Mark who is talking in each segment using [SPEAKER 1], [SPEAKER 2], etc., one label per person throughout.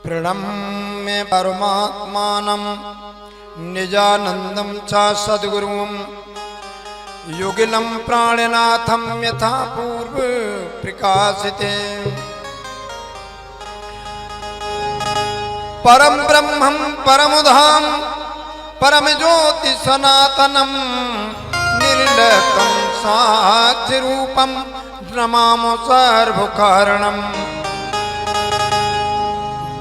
[SPEAKER 1] प्रणम्य परमात्मानं निजानन्दं च सद्गुरुं युगलं प्राणनाथं यथा पूर्व प्रकाशिते परम ब्रह्मं परमधाम परम ज्योति सनातनं निर्लकं साक्षि रूपं नमामो सर्वकारणं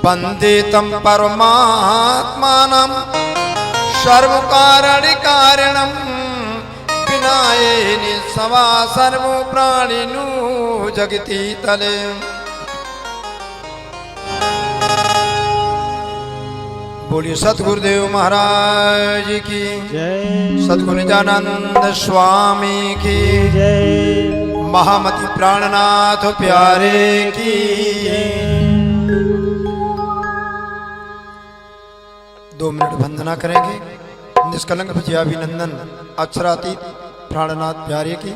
[SPEAKER 1] वन्दे तं परमात्मानं सर्वकारणिकारणं विनायेन सवा सर्वप्राणिनो जगति तले। बोलिए सतगुरुदेव महाराज की
[SPEAKER 2] जय,
[SPEAKER 1] सतगुरु नित्यानंद स्वामी की
[SPEAKER 2] जय,
[SPEAKER 1] महामति प्राणनाथ प्यारे की। 2 मिनट वंदना करेंगे निष्कलंक विजयाभिनंदन अक्षरातीत प्राणनाथ प्यारे की।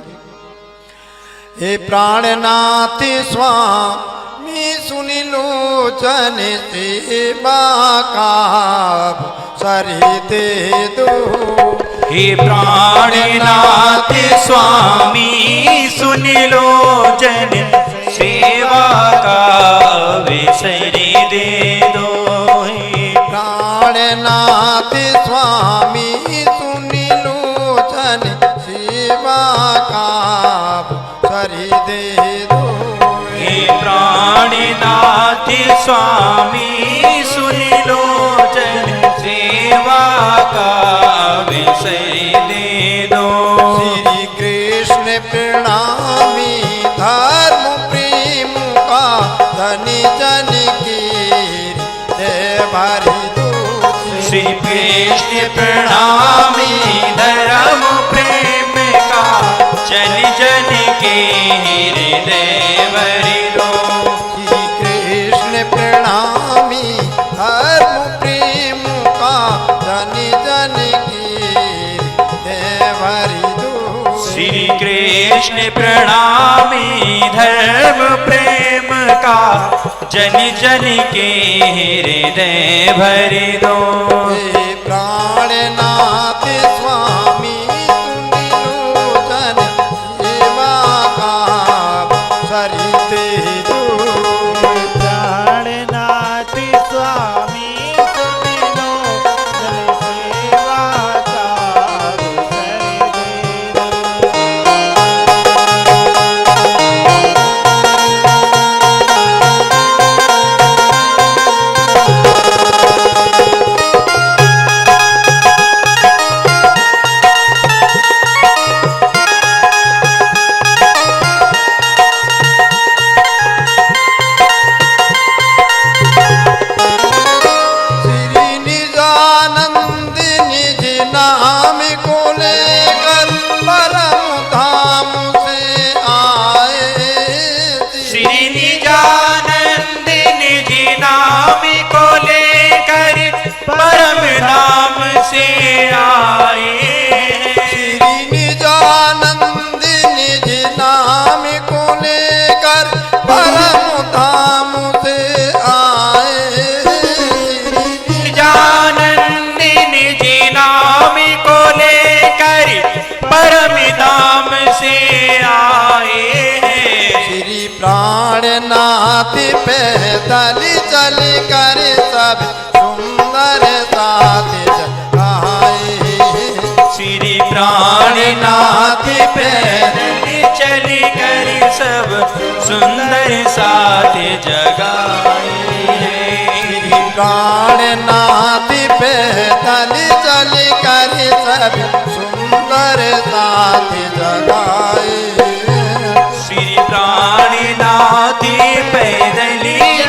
[SPEAKER 1] हे प्राणनाथ स्वामी सुनि लोचन सेवा का सरी दे दो।
[SPEAKER 3] हे प्राणनाथ स्वामी सुनि लोचन सेवा का अवसर दे दो। हे
[SPEAKER 1] प्राणनाथ स्वामी सुनि लोचन सेवा का सरी दे दो।
[SPEAKER 3] हे प्राणनाथ स्वामी सुनि लोचन सेवा का अवसर दे दो।
[SPEAKER 1] श्री कृष्ण प्रणामी धर्म प्रेम का धनी जन की भरी दो।
[SPEAKER 3] श्री कृष्ण प्रणामी धर्म प्रेम का जन जन के हृदय भरि दो।
[SPEAKER 1] श्री कृष्ण प्रणामी धर्म प्रेम का धनी जन की भरी दो।
[SPEAKER 3] श्री कृष्ण प्रणामी धर्म प्रेम का जन जन के हृदय भरि दो।
[SPEAKER 1] हे प्राणनाथ स्वामी सुनि लोचन सेवा का सरी दे दो।
[SPEAKER 2] प्राणनाथ स्वामी सुनि लोचन सेवा का अवसर दे दो।
[SPEAKER 1] श्री निजानंद निज नाम को लेकर परम धाम से आए।
[SPEAKER 3] श्री निजानंद निज नाम को लेकर परम नाम से आए।
[SPEAKER 1] श्री निजानंद निज नाम को लेकर परम धाम से आए।
[SPEAKER 3] निजानंद निज नाम को लेकर परम नाम से आए हैं।
[SPEAKER 1] श्री प्राणनाथ पैदल चल कर सब सुंदर साथ जगाए।
[SPEAKER 3] श्री प्राणनाथ पैदल चल कर सब सुंदर साथ जगाए हैं।
[SPEAKER 1] श्री प्राणनाथ पैदल चल कर सब सुंदर साथ जगाए।
[SPEAKER 3] श्री प्राणनाथ पैदल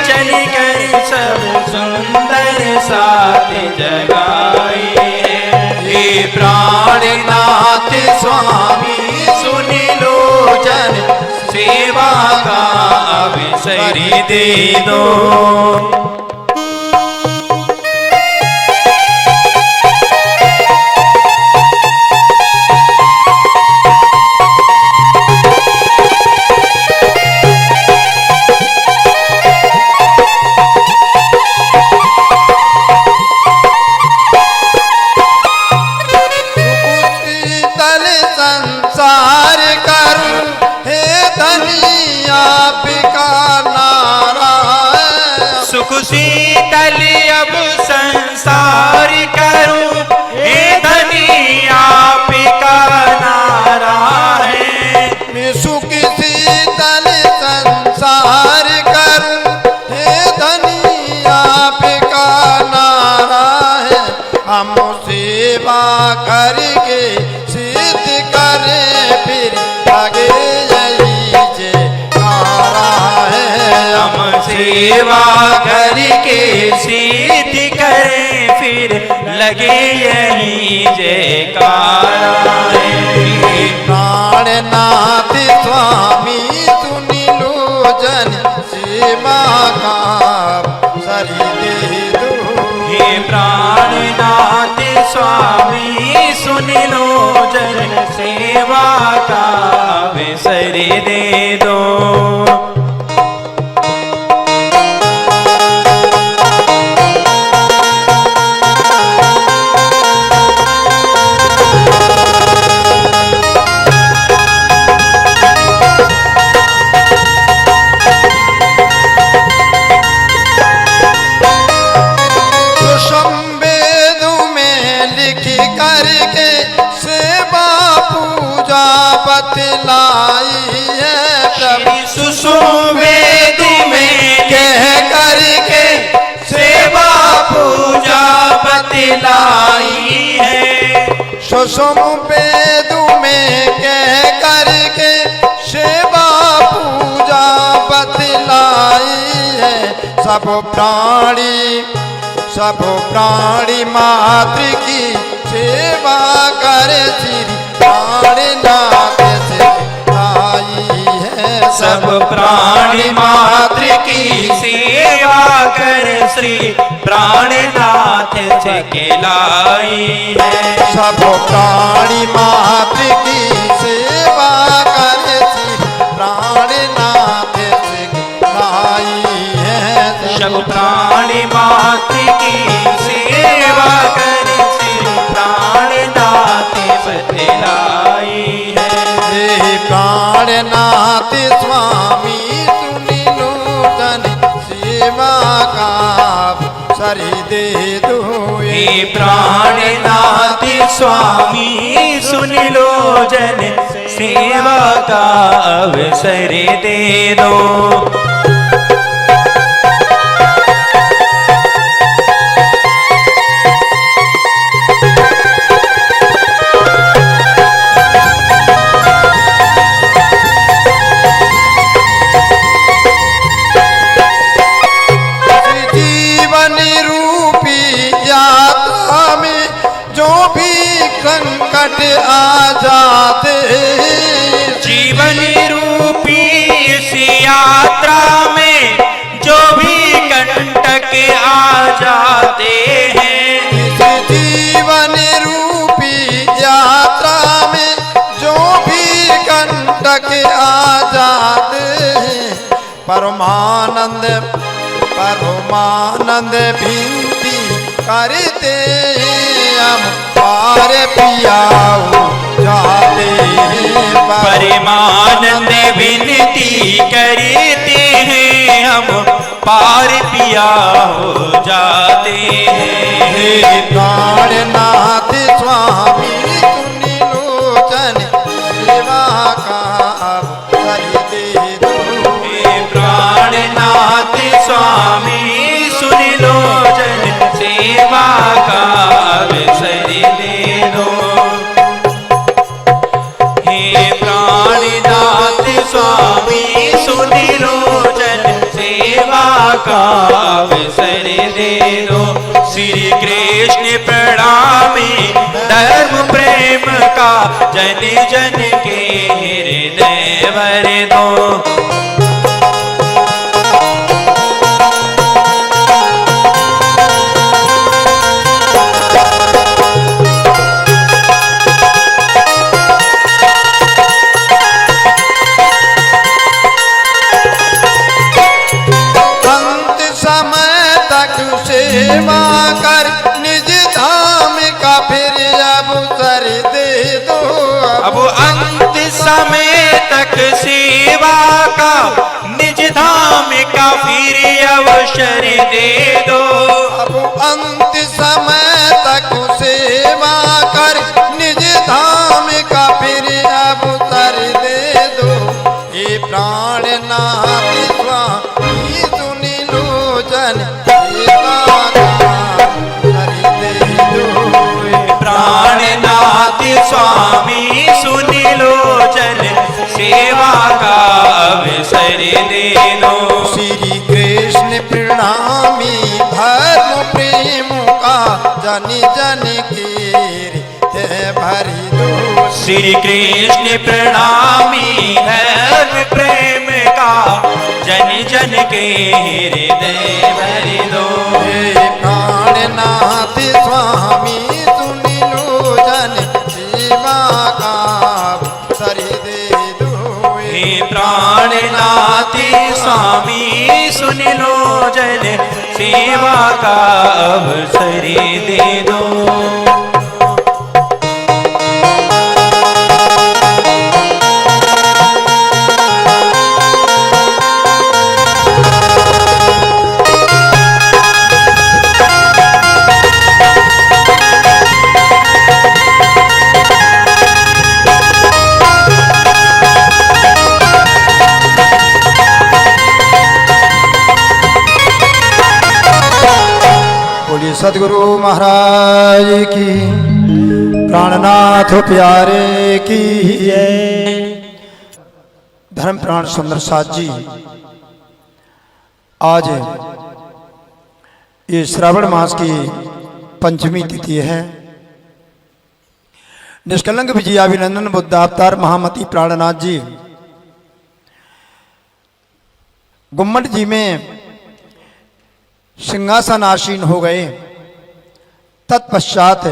[SPEAKER 3] चल कर सब सुंदर साथ जगाए हैं।
[SPEAKER 1] हे प्राणनाथ स्वामी
[SPEAKER 3] सुनि लोचन सेवा का अवसर दे दो। सुख शीतल अब संसार करूं, हे धनी आपका नारा है।
[SPEAKER 1] सुख शीतल संसार करूं, हे धनी आपका नारा है। हम सेवा करके सिद्ध करें फिर आगे यही जयकारा है।
[SPEAKER 3] हम सेवा करके सिद्ध करें फिर लगे यही जयकारा है।
[SPEAKER 1] प्राणनाथ स्वामी सुनी लो जन सेवा का सरी दे दो।
[SPEAKER 3] हे प्राणनाथ स्वामी सुन लो जन सेवा का अवसर दे दो।
[SPEAKER 1] संवेदों में लिख करके सेवा पूजा बतलाई है प्रभु।
[SPEAKER 3] सुसुवेद में कह करके सेवा पूजा बतलाई है।
[SPEAKER 1] सुसुवेदों में कह करके सेवा पूजा बतलाई है। सब प्राणी मात्र की सेवा करे श्री प्राणनाथ से आई है।
[SPEAKER 3] सब प्राणी मात्र की सेवा कर श्री प्राणनाथ से कहलाई है।
[SPEAKER 1] सब प्राणी मात्र की सेवा करे श्री प्राणनाथ से आई है।
[SPEAKER 3] सब प्राणी मात्र की सेवा कर श्री प्राणनाथ से कहलाई है।
[SPEAKER 1] हे प्राणनाथ स्वामी सुनी लो जन सेवा का सरी दे दो।
[SPEAKER 3] हे प्राणनाथ स्वामी सुन लो जन सेवा का अवसर दे दो।
[SPEAKER 1] संकट आ जाते,
[SPEAKER 3] जीवन रूपी इस यात्रा में जो भी कंटक आ जाते हैं।
[SPEAKER 1] इस जीवन रूपी यात्रा में जो भी कंटक आ जाते हैं। परमानंद विनती करते हम पार पियाओ जाते हैं।
[SPEAKER 3] परमानंद विनती करते हैं हम पार पिया हो जाते हैं।
[SPEAKER 1] हे प्राणनाथ स्वामी सुनी लोचन सेवा का अवसर दे दो।
[SPEAKER 3] हे प्राणनाथ स्वामी सुन लो जन सेवा का अवसर दे दो। हे प्राणनाथ स्वामी सुन लो जन सेवा का अवसर दे दो। श्री कृष्ण प्रणामी धर्म प्रेम का जन जन के हृदय भर दो।
[SPEAKER 1] सेवा कर निज धाम का फिर अवसर दे दो।
[SPEAKER 3] अब अंत समय तक सेवा का निज धाम का फिर अवसर दे दो।
[SPEAKER 1] अब अंत समय तक सेवा कर निज धाम का फिर अवसर दे दो। हे प्राणनाथ स्वामी सुनि लोचन सेवा का हरि दे दो।
[SPEAKER 3] प्राणनाथ स्वामी सुनि लोचन सेवा का अवसर दे दो।
[SPEAKER 1] श्री कृष्ण प्रणामी धर्म प्रेम का जन जन के हृदय भरि दो।
[SPEAKER 3] श्री कृष्ण प्रणामी धर्म प्रेम का जन जन के हृदय भरि दो।
[SPEAKER 1] हे प्राणनाथ स्वामी सुनि लोचन सेवा का अवसर दे दो।
[SPEAKER 3] हे प्राणनाथ स्वामी सुन लो जन सेवा का अवसर दे दो।
[SPEAKER 1] बोलिए सदगुरु महाराज की, प्राणनाथ प्यारे की जय। धर्म प्राण सुंदर साथ जी, आज ये श्रावण मास की पंचमी तिथि है। निष्कलंक विजयाभिनंदन बुद्धावतार महामती प्राणनाथ जी गुम्मट जी में सिंहासन आसीन हो गए। तत्पश्चात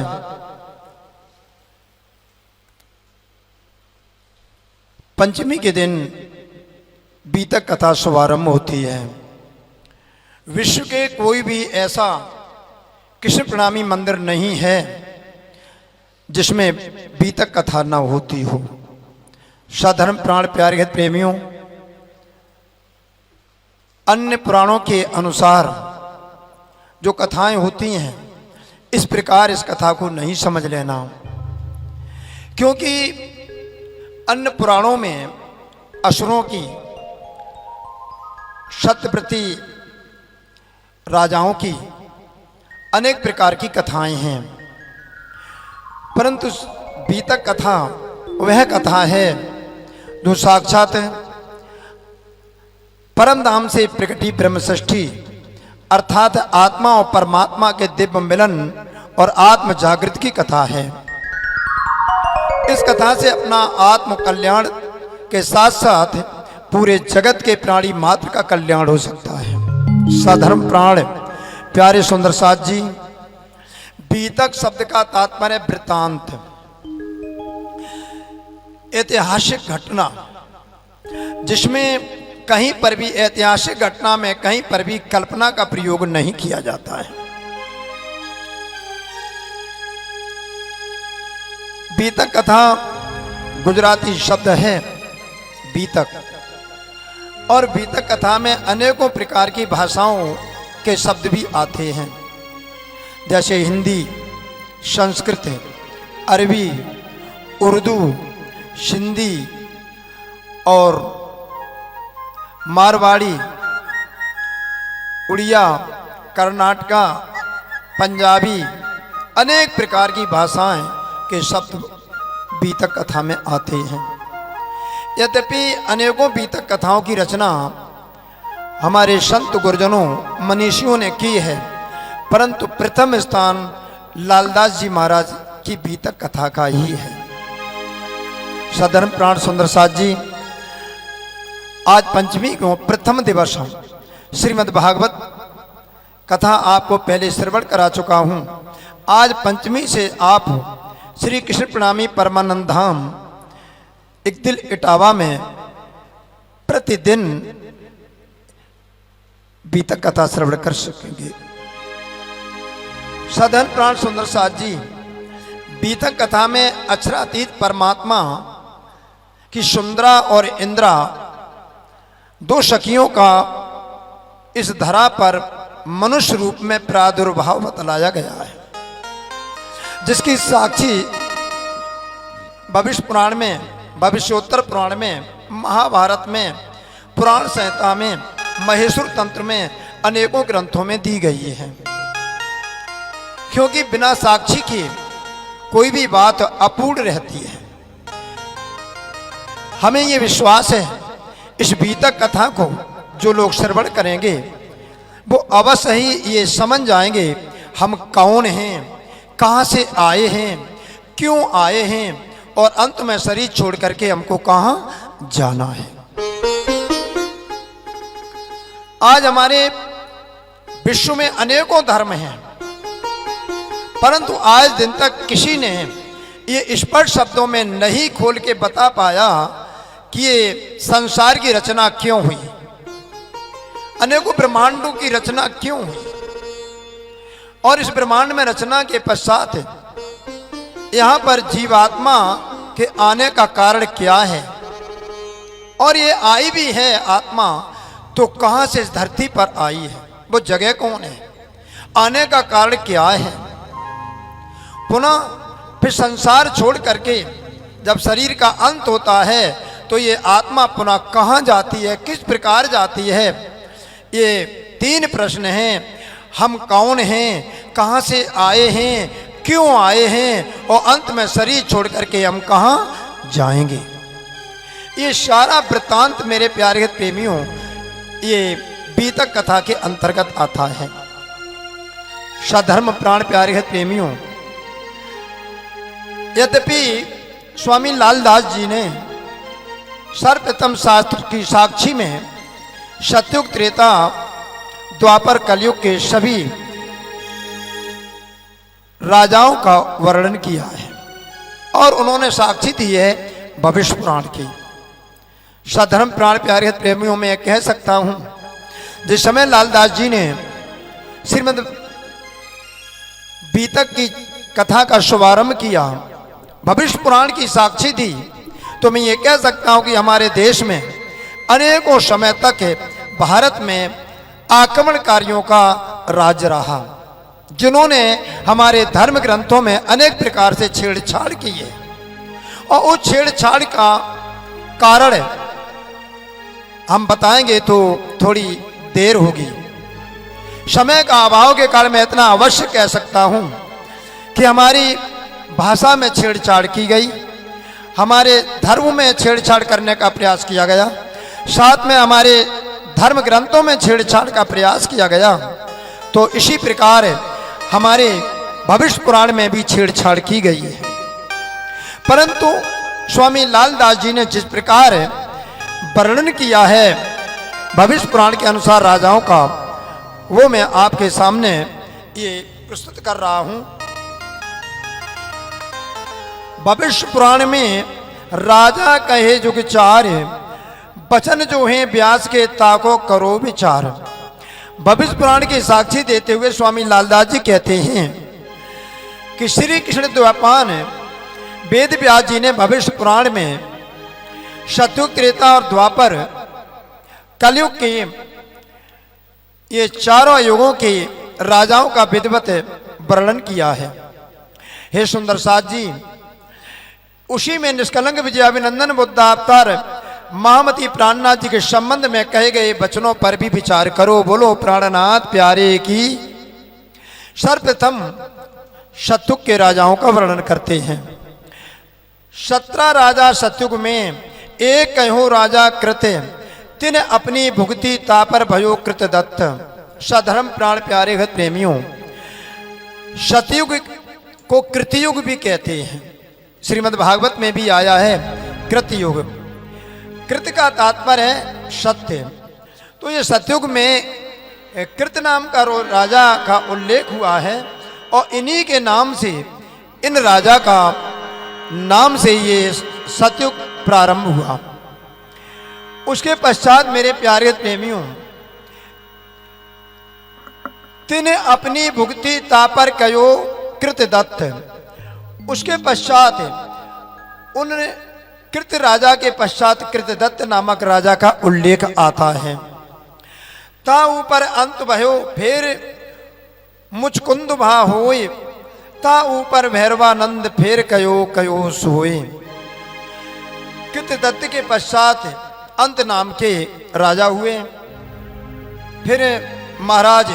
[SPEAKER 1] पंचमी के दिन बीतक कथा शुभारंभ होती है। विश्व के कोई भी ऐसा कृष्ण प्रणामी मंदिर नहीं है जिसमें बीतक कथा न होती हो। सधर्म प्राण प्यारे प्रेमियों, अन्य पुराणों के अनुसार जो कथाएं होती हैं, इस प्रकार इस कथा को नहीं समझ लेना, क्योंकि अन्य पुराणों में असुरों की, सत्यव्रती राजाओं की अनेक प्रकार की कथाएं हैं, परंतु बीतक कथा वह कथा है जो साक्षात परम धाम से प्रकटी ब्रह्म षष्ठी अर्थात आत्मा और परमात्मा के दिव्य मिलन और आत्म जागृत की कथा है। इस कथा से अपना आत्म कल्याण के साथ साथ पूरे जगत के प्राणी मात्र का कल्याण हो सकता है। सधर्म प्राण प्यारे सुंदर साथ जी, बीतक शब्द का तात्पर्य वृत्तांत, ऐतिहासिक घटना, जिसमें कहीं पर भी ऐतिहासिक घटना में कहीं पर भी कल्पना का प्रयोग नहीं किया जाता है। बीतक कथा गुजराती शब्द है बीतक, और बीतक कथा में अनेकों प्रकार की भाषाओं के शब्द भी आते हैं, जैसे हिंदी, संस्कृत, अरबी, उर्दू, सिंधी और मारवाड़ी, उड़िया, कर्नाटका, पंजाबी, अनेक प्रकार की भाषाएं के शब्द बीतक कथा में आते हैं। यद्यपि अनेकों बीतक कथाओं की रचना हमारे संत गुरुजनों मनीषियों ने की है, परंतु प्रथम स्थान लालदास जी महाराज की बीतक कथा का ही है। सधर्म प्राण सुंदर साथ जी, आज पंचमी को प्रथम दिवस श्रीमद् भागवत कथा आपको पहले श्रवण करा चुका हूं। आज पंचमी से आप श्री कृष्ण प्रणामी परमानंद धाम इकदिल इटावा में प्रतिदिन बीतक कथा श्रवण कर सकेंगे। सधन प्राण सुंदर साथ जी, बीतक कथा में अक्षरातीत परमात्मा कि सुंदरा और इंद्रा दो सखियों का इस धरा पर मनुष्य रूप में प्रादुर्भाव बतलाया गया है, जिसकी साक्षी भविष्य पुराण में, भविष्योत्तर पुराण में, महाभारत में, पुराण संहिता में, महेश्वर तंत्र में, अनेकों ग्रंथों में दी गई है। क्योंकि बिना साक्षी के कोई भी बात अपूर्ण रहती है। हमें ये विश्वास है इस बीतक कथा को जो लोग श्रवण करेंगे वो अवश्य ही ये समझ जाएंगे हम कौन हैं, कहाँ से आए हैं, क्यों आए हैं और अंत में शरीर छोड़ करके हमको कहाँ जाना है। आज हमारे विश्व में अनेकों धर्म हैं, परंतु आज दिन तक किसी ने ये स्पष्ट शब्दों में नहीं खोल के बता पाया कि ये संसार की रचना क्यों हुई, अनेकों ब्रह्मांडों की रचना क्यों हुई और इस ब्रह्मांड में रचना के पश्चात यहाँ पर जीवात्मा के आने का कारण क्या है, और ये आई भी है आत्मा तो कहाँ से इस धरती पर आई है, वो जगह कौन है, आने का कारण क्या है। पुनः फिर संसार छोड़ करके जब शरीर का अंत होता है तो ये आत्मा पुनः कहाँ जाती है, किस प्रकार जाती है। ये तीन प्रश्न हैं, हम कौन हैं, कहाँ से आए हैं, क्यों आए हैं और अंत में शरीर छोड़ करके हम कहाँ जाएंगे। ये सारा वृत्तांत मेरे प्यारे प्रेमियों ये बीतक कथा के अंतर्गत आता है। सधर्म प्राण प्यारे प्रेमियों, यद्यपि स्वामी लालदास जी ने सर्वप्रथम शास्त्र की साक्षी में सतयुग, त्रेता, द्वापर, कलयुग के सभी राजाओं का वर्णन किया है और उन्होंने साक्षी दी है भविष्य पुराण की। सधर्म प्राण प्यारे प्रेमियों में कह सकता हूं, जिस समय लालदास जी ने श्रीमद् बीतक की कथा का शुभारंभ किया, भविष्य पुराण की साक्षी दी, तो मैं ये कह सकता हूं कि हमारे देश में अनेकों समय तक भारत में आक्रमणकारियों का राज रहा, जिन्होंने हमारे धर्म ग्रंथों में अनेक प्रकार से छेड़छाड़ की है और उस छेड़छाड़ का कारण हम बताएंगे तो थोड़ी देर होगी। समय का अभाव के कारण मैं इतना अवश्य कह सकता हूं कि हमारी भाषा में छेड़छाड़ की गई, हमारे धर्म में छेड़छाड़ करने का प्रयास किया गया, साथ में हमारे धर्म ग्रंथों में छेड़छाड़ का प्रयास किया गया। तो इसी प्रकार हमारे भविष्य पुराण में भी छेड़छाड़ की गई है। परंतु स्वामी लालदास जी ने जिस प्रकार वर्णन किया है भविष्य पुराण के अनुसार राजाओं का, वो मैं आपके सामने ये प्रस्तुत कर रहा हूं। भविष्य पुराण में राजा कहे जुग चार, वचन जो हैं व्यास के ताको करो विचार। भविष्य पुराण की साक्षी देते हुए स्वामी लालदास जी कहते हैं कि श्री कृष्ण द्वैपायन वेद व्यास जी ने भविष्य पुराण में सतयुग, त्रेता और द्वापर, कलयुग के ये चारों युगों के राजाओं का विधिवत वर्णन किया है। हे सुंदर साथ जी, उसी में निष्कलंक विजयाभिनंदन बुद्ध अवतार महामती प्राणनाथ जी के संबंध में कहे गए वचनों पर भी विचार करो। बोलो प्राणनाथ प्यारे की। सर्वप्रथम सतयुग के राजाओं का वर्णन करते हैं। 17 राजा सतयुग में, एक कहो राजा कृत, तिन अपनी भुगति तापर भयो कृत दत्त। सधर्म प्राण प्यारे भक्त प्रेमियों, सतयुग को कृतयुग भी कहते हैं। श्रीमद् भागवत में भी आया है कृतयुग। कृत का तात्पर्य है सत्य। तो ये सतयुग में कृत नाम का राजा का उल्लेख हुआ है और इन्हीं के नाम से, इन राजा का नाम से ये सतयुग प्रारंभ हुआ। उसके पश्चात मेरे प्यारे प्रेमियों, तिन अपनी भुगति तापर कयो कृत दत्त। उसके पश्चात उन कृत राजा के पश्चात कृतदत्त नामक राजा का उल्लेख आता है। ता ऊपर अंत भयो फिर मुचकुंद भा होए, ता ऊपर भैरवानंद फिर कयो कयो सोए। कृतदत्त के पश्चात अंत नाम के राजा हुए। फिर महाराज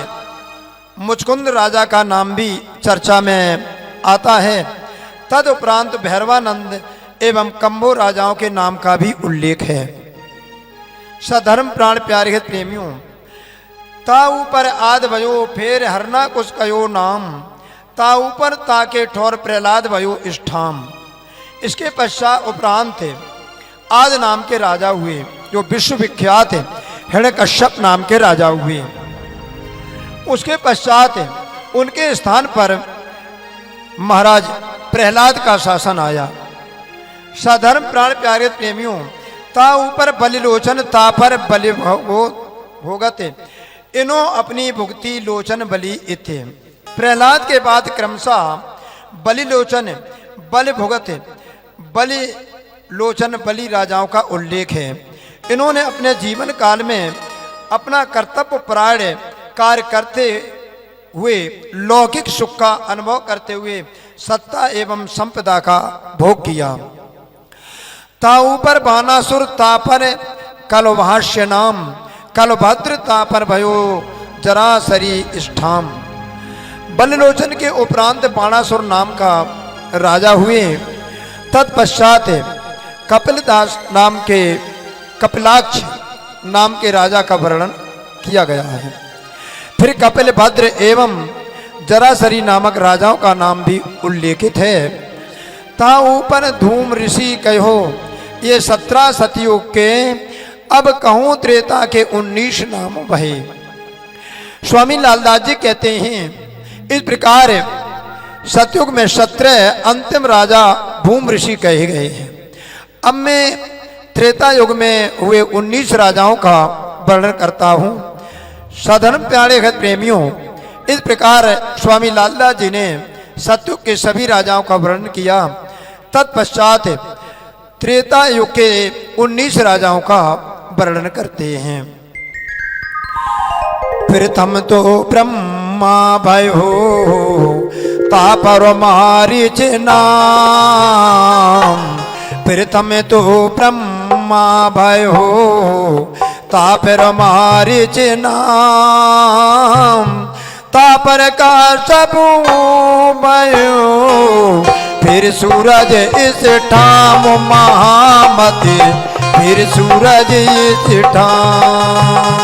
[SPEAKER 1] मुचकुंद राजा का नाम भी चर्चा में आता है। तदुपरांत भैरवानंद एवं कंबो राजाओं के नाम का भी उल्लेख है। सधर्म प्राण प्यारे प्रेमियों, ता ऊपर आद भयो फिर हरना कुछ कयो नाम, ता ऊपर ताके ठोर प्रहलाद भयो इष्ठाम। इसके पश्चात उपरांत आद नाम के राजा हुए, जो विश्वविख्यात हिरण्यकश्यप नाम के राजा हुए। उसके पश्चात उनके स्थान पर महाराज प्रहलाद का शासन आया। सधर्म प्राण प्यारे प्रेमियों, ता ऊपर बलिलोचन ता पर बलि भोगत, इनो अपनी भुगती लोचन बलि इथे। प्रहलाद के बाद क्रमशः बलिलोचन बल भुगत बलि लोचन बलि राजाओं का उल्लेख है। इन्होंने अपने जीवन काल में अपना कर्तव्य परायण कार्य करते हुए लौकिक सुख का अनुभव करते हुए सत्ता एवं संपदा का भोग किया। ता ऊपर बानासुर तापर कलभाष्य नाम, कलभद्र तापर भयो जरासरी इष्ठाम। बलिलोचन के उपरांत बाणासुर नाम का राजा हुए। तत्पश्चात कपिलदास नाम के कपिलाक्ष नाम के राजा का वर्णन किया गया है। फिर कपिल भद्र एवं जरासरी नामक राजाओं का नाम भी उल्लेखित है। ता ऊपर धूम ऋषि कहो, ये 17 सतयुग के अब कहूं त्रेता के 19 नाम भये। स्वामी लालदास जी कहते हैं, इस प्रकार सतयुग में 17 अंतिम राजा भूम ऋषि कहे गए हैं। अब मैं त्रेता युग में हुए 19 राजाओं का वर्णन करता हूं। सधर्म प्यारे प्रेमियों, इस प्रकार स्वामी लालदास जी ने सतयुग के सभी राजाओं का वर्णन किया। तत्पश्चात त्रेता युग के 19 राजाओं का वर्णन करते हैं। प्रथम तो ब्रह्मा भयो तापर मारीच नाम। प्रथम तो ब्रह्मा भयो तापर मारीच नाम। तापर का सब भयो फिर सूरज इस ठाम महामति, फिर सूरज इस ठाम।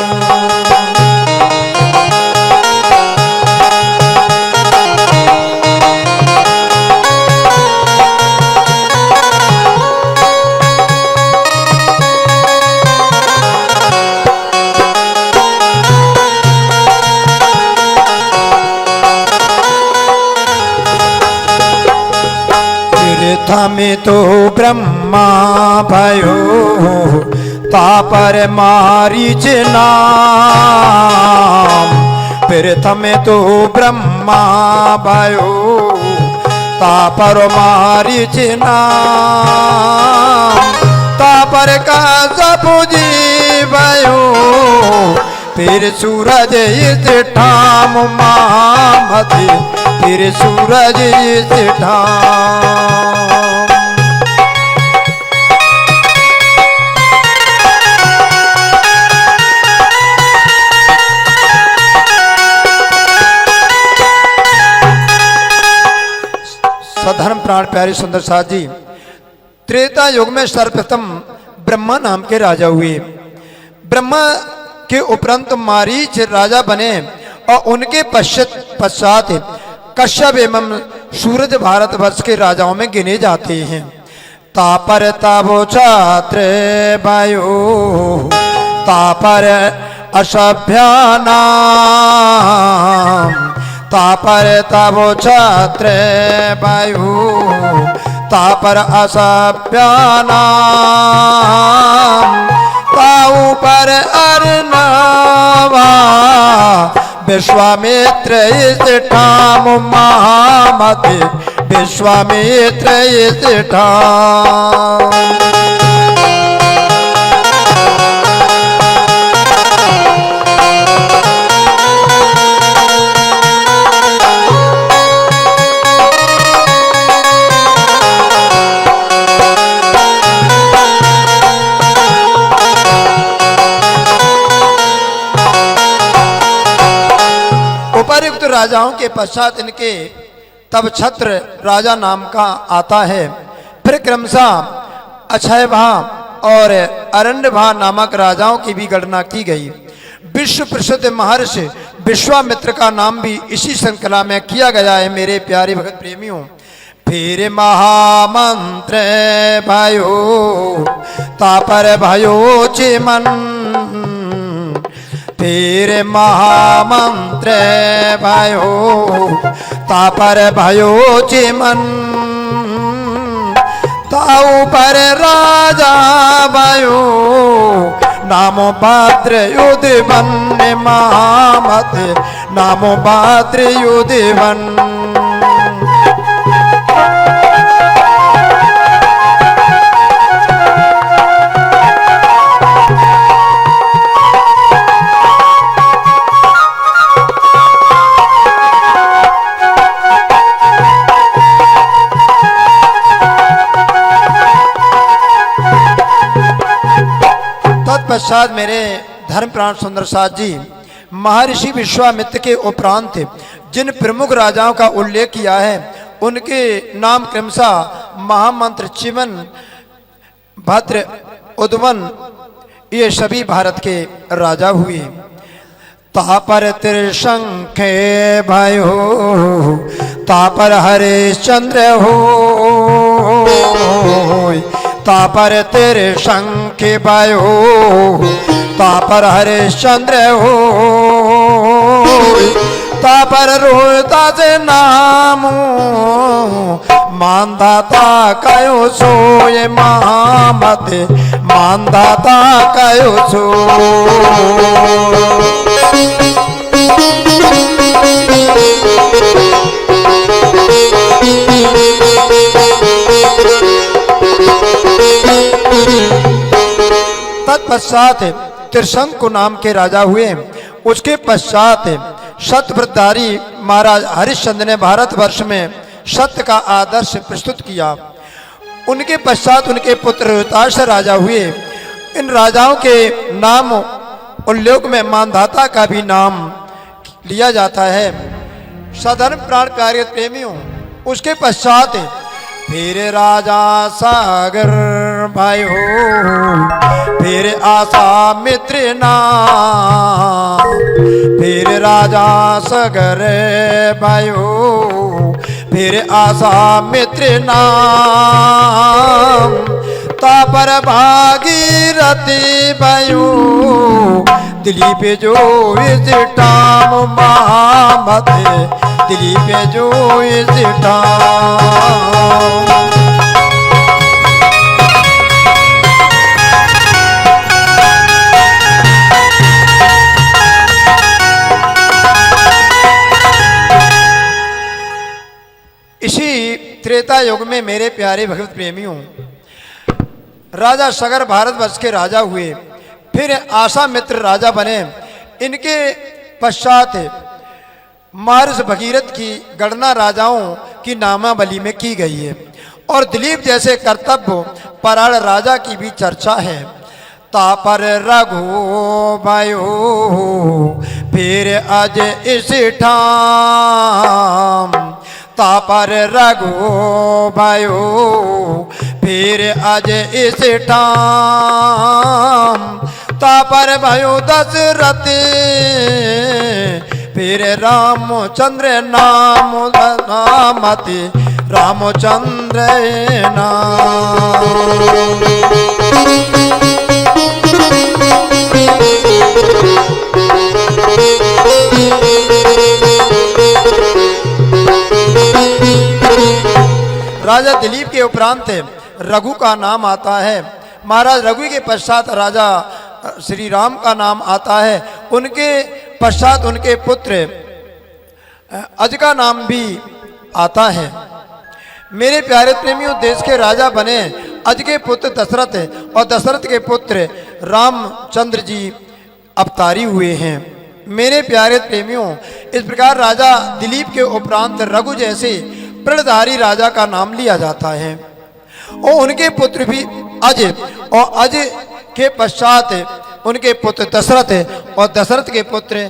[SPEAKER 1] प्रथमे तो ब्रह्मा भयो तापर मारीच नाम। प्रथमे तो ब्रह्मा भयो तापर मारीच नाम। तापर का सब जीवयो फिर सूरज इस ठाम महामति, फिर सूरज इस ठाम। सधर्म प्राण प्यारे सुंदर साथ जी, त्रेता युग में सर्वप्रथम ब्रह्मा नाम के राजा हुए। ब्रह्मा के उपरांत मारीच राजा बने और उनके पश्चात कश्यप एवं सूरज भारतवर्ष के राजाओं में गिने जाते हैं। तापर ताबो छात्र वायु तापर असभ्यानाम। तापर ताबो छात्र वायु तापर असभ्यानाम। ताऊ पर अर्णवा विश्वामित्र इस ठाम महामति, विश्वामित्र युधिष्ठिर। उपर्युक्त राजाओं के पश्चात इनके तब छत्र राजा नाम का आता है। फिर क्रमशः अक्षयभा और अरण्यभा नामक राजाओं की भी गणना की गई। विश्व प्रसिद्ध महर्षि विश्वामित्र का नाम भी इसी श्रृंखला में किया गया है। मेरे प्यारे भगत प्रेमियों, फिर महामंत्र भयो तापर भयो चिमन, फिर महामंत्र भयो तापर भयो चिमन, ताऊ पर राजा भयो नामो भद्र युधिवन, महामत नामो भद्र युधिवन। तत्पश्चात मेरे धर्मप्राण सुंदर साथ जी महर्षि विश्वामित्र के उपरांत जिन प्रमुख राजाओं का उल्लेख किया है उनके नाम क्रमशः महामंत्र चिमन, भद्र, उद्वन ये सभी भारत के राजा हुए। तापर त्रिशंखे भयो तापर हरिश्चंद्र हो, तापर त्रिशंख भयो तापर हरिश्चंद्र हो, तापर रोहिदास नामो मानदाता कयो सो, ये महामत मानदाता कयो सो। तत्पश्चात त्रिशंकु नाम के राजा हुए। उसके पश्चात सत्यव्रतधारी महाराज हरिश्चंद्र ने भारतवर्ष में सत्य का आदर्श प्रस्तुत किया। उनके पश्चात उनके पुत्र रोहिताश राजा हुए। इन राजाओं के नाम उल्लेख में मानधाता का भी नाम लिया जाता है। सधर्म प्राण प्यारे प्रेमियों, उसके पश्चात फिर राजा सागर भाई हो, फिर आशा मित्र नाम, फिर राजा सागर भाई हो, फिर आशा मित्र नाम, तापर भागीरथी भयो दिलीप जो इस टाम महामत, दिलीप जो इस टाम। इसी त्रेता युग में मेरे प्यारे भगवत प्रेमियों राजा सगर भारतवर्ष के राजा हुए। फिर आशा मित्र राजा बने। इनके पश्चात महर्षि भगीरथ की गणना राजाओं की नामावली में की गई है और दिलीप जैसे कर्तव्य परायण राजा की भी चर्चा है। तापर रघु भयो फिर अज इस ठाम, तापर रघु भयो फिर अज इस ठाम, तापर भयो दशरथ फिर रामचंद्र नाम नामति, रामचंद्र नाम। राजा दिलीप के उपरांत रघु का नाम आता है। महाराज रघु के पश्चात राजा श्री राम का नाम आता है। उनके पश्चात उनके पुत्र अज का नाम भी आता है। मेरे प्यारे प्रेमियों, देश के राजा बने अज के पुत्र दशरथ और दशरथ के पुत्र रामचंद्र जी अवतारी हुए हैं। मेरे प्यारे प्रेमियों, इस प्रकार राजा दिलीप के उपरांत रघु जैसे प्रणधारी राजा का नाम लिया जाता है और उनके पुत्र भी अज, और अज के पश्चात उनके पुत्र दशरथ और दशरथ के पुत्र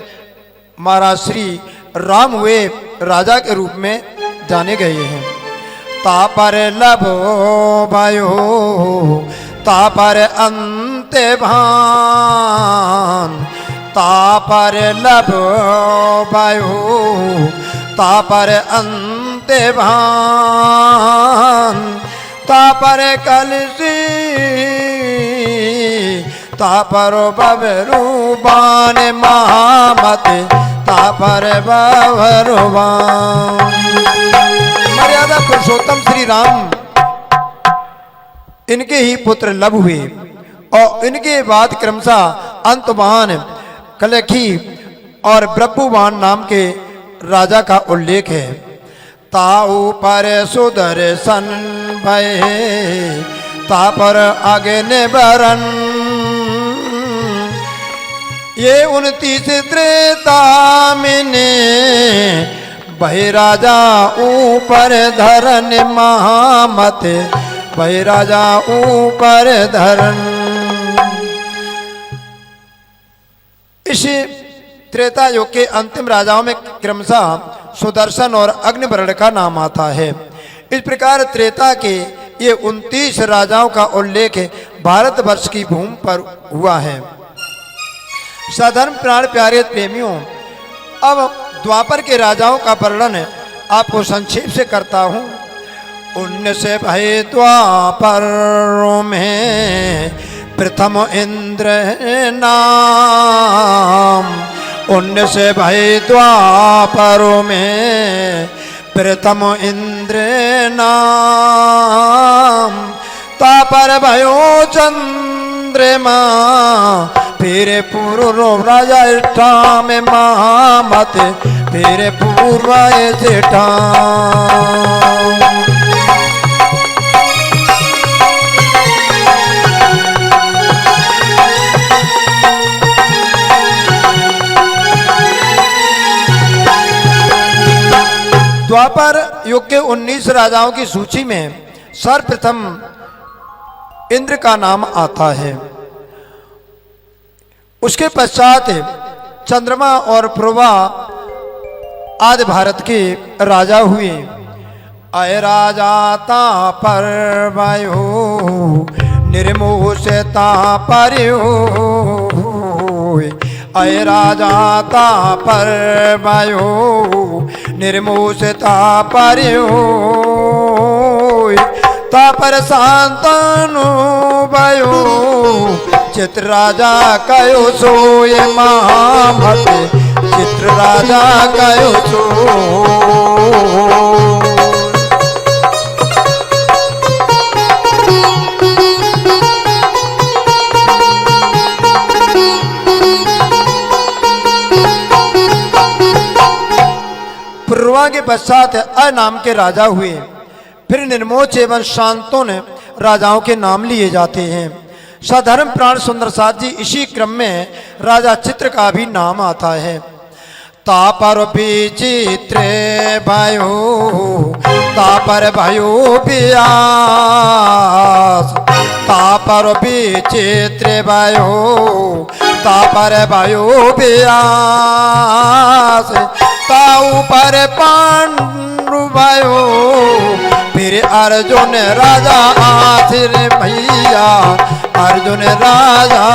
[SPEAKER 1] महाराज श्री राम हुए राजा के रूप में जाने गए हैं। तापर लभो भयो तापर अंते भान, तापर लभो भयो तापर अंते भान, तापर कलसी तापर बबरूबान महामत तापर बबरूबान। मर्यादा पुरुषोत्तम श्री राम इनके ही पुत्र लभ हुए और इनके बाद क्रमशः अंतवान, कलखी और ब्रह्मवान नाम के राजा का उल्लेख है। ताऊ पर सुदर्शन भय तापर अग्नि बरन, ये 29 त्रेता में भय राजा ऊपर धरन महामत, भय राजा ऊपर धरन। इस त्रेता युग के अंतिम राजाओं में क्रमशः सुदर्शन और अग्निवर्ण का नाम आता है। इस प्रकार त्रेता के ये 29 राजाओं का उल्लेख भारतवर्ष की भूमि पर हुआ है। साधारण प्राण प्यारे प्रेमियों, अब द्वापर के राजाओं का वर्णन आपको संक्षेप से करता हूँ। 19 भय द्वापर में प्रथम इंद्र नाम, 19 भय द्वापर में प्रथम इंद्र नाम, तापर भयो चंद्रमा फिर पूर्व राजा इष्टा में महामत, फिर पूर्व जेठा। द्वापर युग के 19 राजाओं की सूची में सर्वप्रथम इंद्र का नाम आता है। उसके पश्चात चंद्रमा और प्रभा आदि भारत के राजा हुए। अय राजा तापर भयो निर्मोह से तापर्यो, अय राजा तापर भयो निर्मोह से तापर्यो, तापर शांतनु भयो चित्र राजा कयो सोय महामत, चित्र राजा कयो सो। पूर्वा के पश्चात अ नाम के राजा हुए। फिर निर्मोच एवं शांतों राजाओं के नाम लिए जाते हैं। साधारण प्राण सुंदर साथ जी इसी क्रम में राजा चित्र का भी नाम आता है। तापर विचित्र भयो तापर भयो व्यास, तापर विचित्र भयो तापर भयो व्यास, ताऊ पर पांडु भयो फिर अर्जुन राजा आखिर भैया अर्जुन राजा।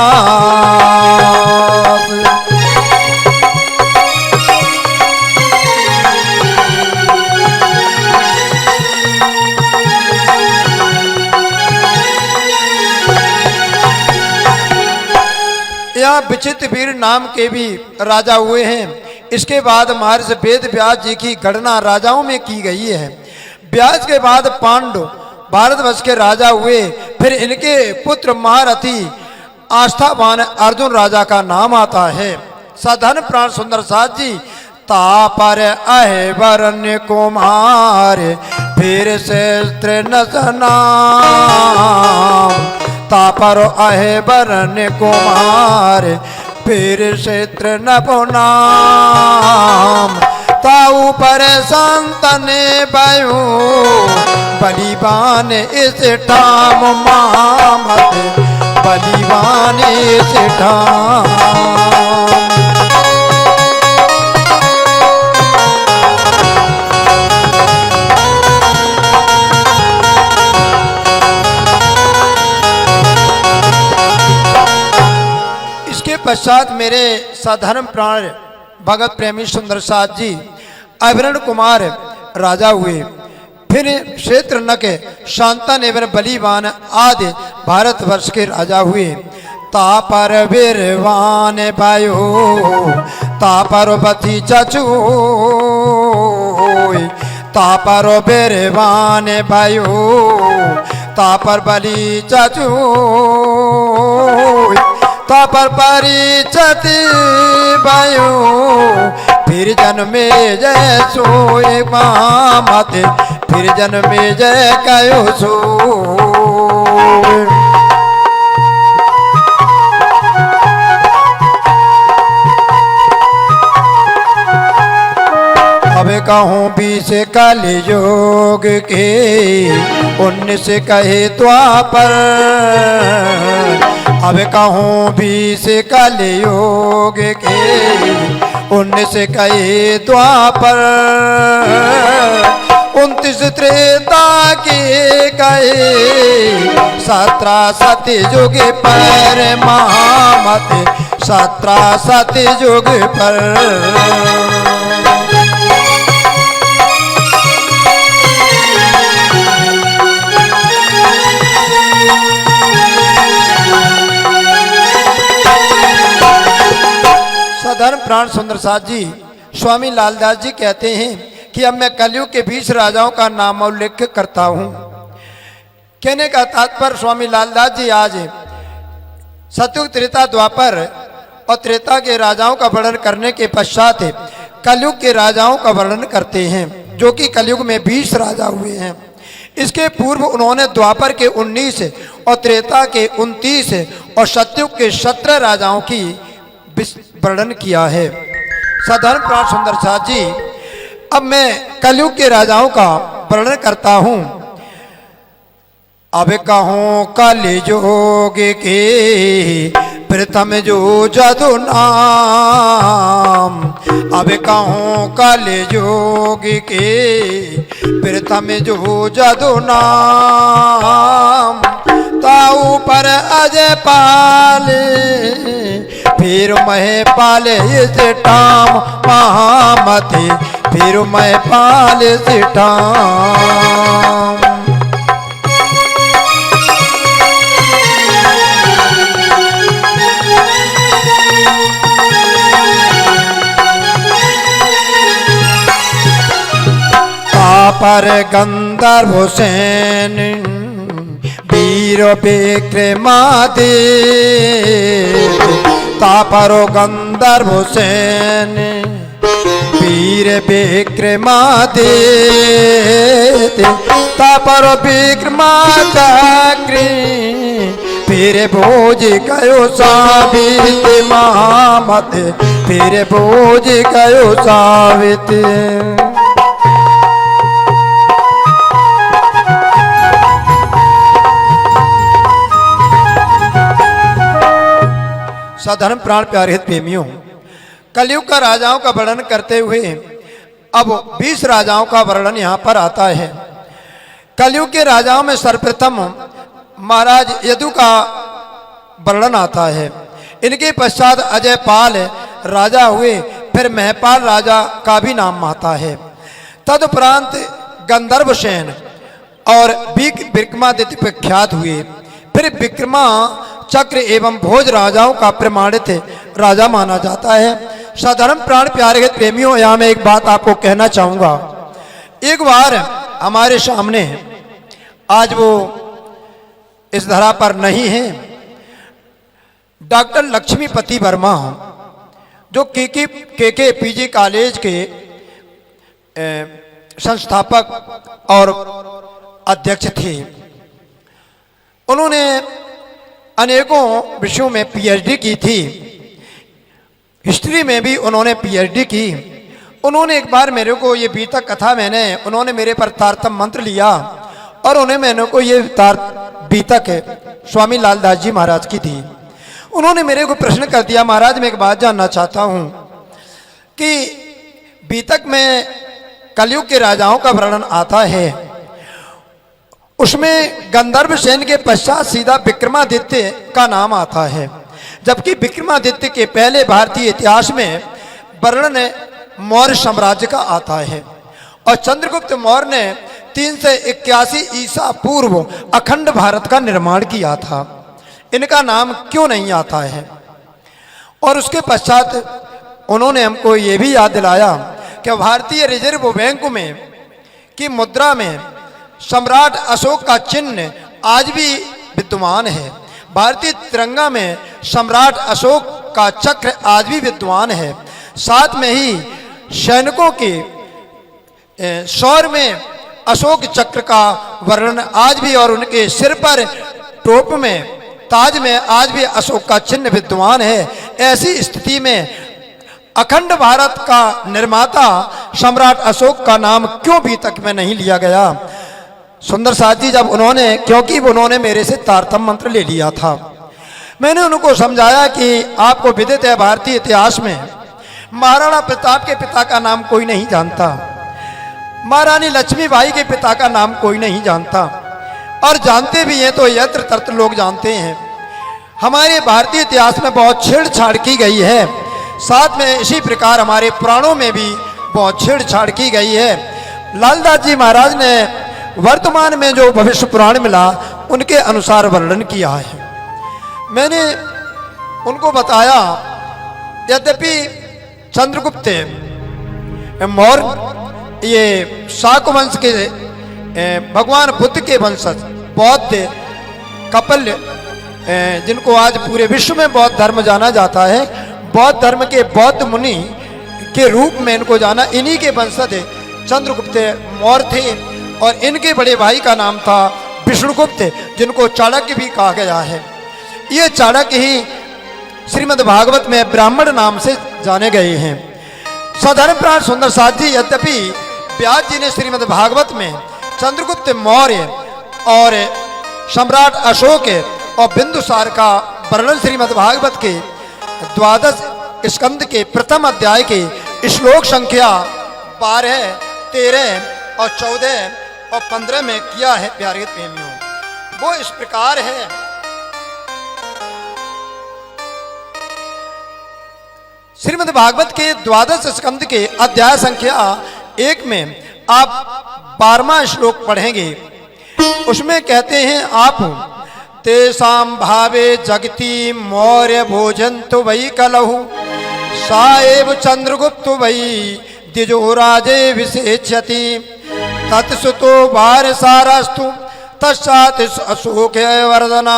[SPEAKER 1] यहाँ विचित्र वीर नाम के भी राजा हुए हैं। इसके बाद महर्षि वेद व्यास जी की गणना राजाओं में की गई है। व्यास के बाद पांडु भारतवर्ष के राजा हुए। फिर इनके पुत्र महारथी आस्थावान अर्जुन राजा का नाम आता है। साधारण प्राण सुंदर साथ जी तापर अहे वरन कुमार फिर से नाम, तापर अहे वरन कुमार फिर से नाम, ताऊ पर संतन बयो बलिबान इस ठाम मामत बलिबान इस ठाम। इसके पश्चात मेरे साधारण प्राण भगत प्रेमी सुंदर साथ जी अवरण कुमार राजा हुए। फिर क्षेत्र नक शांतन एवं बलिवान आदि भारतवर्ष के राजा हुए। तापर वीरवान भयो तापर बती चचू, तापर वीरवान भयो तापर बलि चचू, तापर परिचति भयो फिर जन्मे जय सोए मामत फिर जन्मे जय कयो सो। अब कहूँ 20 कलयुग के 19 कहे द्वापर, अब कहूँ 20 कलयुग के 19 कहे द्वापर, 29 त्रेता के कहे 17 सतयुग पर महामत 17 सतयुग पर। धर्म प्राण सुंदर साथ जी स्वामी लालदास जी कहते हैं कि अब मैं कलयुग के 20 राजाओं का नाम उल्लेख करता हूं। कहने का तात्पर्य स्वामी लालदास जी आज सतयुग त्रेता द्वापर और त्रेता के राजाओं का वर्णन करने के पश्चात कलयुग के राजाओं का वर्णन करते हैं, जो कि कलयुग में 20 राजा हुए हैं। इसके पूर्व उन्होंने द्वापर के 19 और त्रेता के 29 और सतयुग के 17 राजाओं की वर्णन किया है। साधारण प्राण सुंदर साथ जी अब मैं कलयुग के राजाओं का वर्णन करता हूं। अब कहूं कलयुग के प्रथम जो जदु नाम, अब कहूं कलयुग के प्रथम जो जदु नाम, ताऊ पर अजय पाले फिर मैं पाले इस ठाम महामती फिर मैं पाले इस ठाम। तापर गंधर्व सेन वीर विक्रमादित्य, तापरो गंधर्व सेन वीर विक्रमादित्य, तापरो विक्रमाचक्री फिर भोज गयो सावित महामत फिर भोज गयो सावित। साधारण प्राण प्यारे हित प्रेमियों, कलयुग का राजाओं का वर्णन करते हुए अब 20 राजाओं का वर्णन यहाँ पर आता है। कलयुग के राजाओं में सर्वप्रथम महाराज यदु का वर्णन आता है। इनके पश्चात अजयपाल राजा हुए, फिर महपाल राजा का भी नाम आता है। तदुपरांत गंधर्वसेन और विक्रमादित्य प्रख्यात हुए, फिर विक्रमा चक्र एवं भोज राजाओं का प्रमाणित राजा माना जाता है। साधारण प्राण प्यारे प्रेमियों, यहाँ मैं एक बात आपको कहना चाहूँगा। एक बार हमारे सामने, आज वो इस धरा पर नहीं है, डॉक्टर लक्ष्मीपति वर्मा जो के पीजी कॉलेज के संस्थापक और अध्यक्ष थे। उन्होंने अनेकों विषयों में पीएचडी की थी। हिस्ट्री में भी उन्होंने पीएचडी की। उन्होंने एक बार मेरे को ये बीतक कथा उन्होंने मेरे पर तारतम मंत्र लिया और मैंने को ये बीतक स्वामी लालदास जी महाराज की थी। उन्होंने मेरे को प्रश्न कर दिया, महाराज मैं एक बात जानना चाहता हूँ कि बीतक में कलयुग के राजाओं का वर्णन आता है, उसमें गंधर्व सेन के पश्चात सीधा विक्रमादित्य का नाम आता है, जबकि विक्रमादित्य के पहले भारतीय इतिहास में वर्णन मौर्य साम्राज्य का आता है। और चंद्रगुप्त मौर्य ने 381 ईसा पूर्व अखंड भारत का निर्माण किया था। इनका नाम क्यों नहीं आता है? और उसके पश्चात उन्होंने हमको ये भी याद दिलाया कि भारतीय रिजर्व बैंक में की मुद्रा में सम्राट अशोक का चिन्ह आज भी विद्यमान है। भारतीय तिरंगा में सम्राट अशोक का चक्र आज भी विद्यमान है। साथ में ही सैनिकों के शौर्य में अशोक चक्र का वर्णन आज भी, और उनके सिर पर टोप में ताज में आज भी अशोक का चिन्ह विद्यमान है। ऐसी स्थिति में अखंड भारत का निर्माता सम्राट अशोक का नाम क्यों भी तक में नहीं लिया गया? सुंदर साथ जी जब क्योंकि उन्होंने मेरे से तारतम मंत्र ले लिया था। मैंने उनको समझाया कि आपको विदित है भारतीय इतिहास में महाराणा प्रताप के पिता का नाम कोई नहीं जानता, महारानी लक्ष्मीबाई के पिता का नाम कोई नहीं जानता, और जानते भी हैं तो यत्र तत्र लोग जानते हैं। हमारे भारतीय इतिहास में बहुत छेड़छाड़ की गई है। साथ में इसी प्रकार हमारे पुराणों में भी बहुत छेड़छाड़ की गई है। लालदास जी महाराज ने वर्तमान में जो भविष्य पुराण मिला उनके अनुसार वर्णन किया है। मैंने उनको बताया यद्यपि चंद्रगुप्त मौर्य ये शाक वंश के भगवान बुद्ध के वंशज बौद्ध कपिल, जिनको आज पूरे विश्व में बौद्ध धर्म जाना जाता है, बौद्ध धर्म के बौद्ध मुनि के रूप में इनको जाना, इन्हीं के वंशज चंद्रगुप्त मौर्य थे। और इनके बड़े भाई का नाम था विष्णुगुप्त, जिनको चाणक्य भी कहा गया है। ये चाणक्य ही श्रीमद् भागवत में ब्राह्मण नाम से जाने गए हैं। साधारण प्राण सुंदर साथ जी, यद्यपि व्यास जी ने श्रीमद् भागवत में चंद्रगुप्त मौर्य और सम्राट अशोक और बिंदुसार का वर्णन श्रीमद् भागवत के 12 स्कंद के प्रथम अध्याय के श्लोक संख्या 12, 13 और 14 और 15 में किया है। प्यारे प्रेमियों, वो इस प्रकार है। श्रीमद् भागवत के 12 स्कंद के अध्याय संख्या 1 में आप 12वां श्लोक पढ़ेंगे। उसमें कहते हैं आप तेसाम भावे जगति मौर्य भोजन तो वही कलहु साएव चंद्रगुप्त वही द्विजो राजे विशेष्यति तत्सुतो वारसारस्तु तस्सात् अशोक वर्धना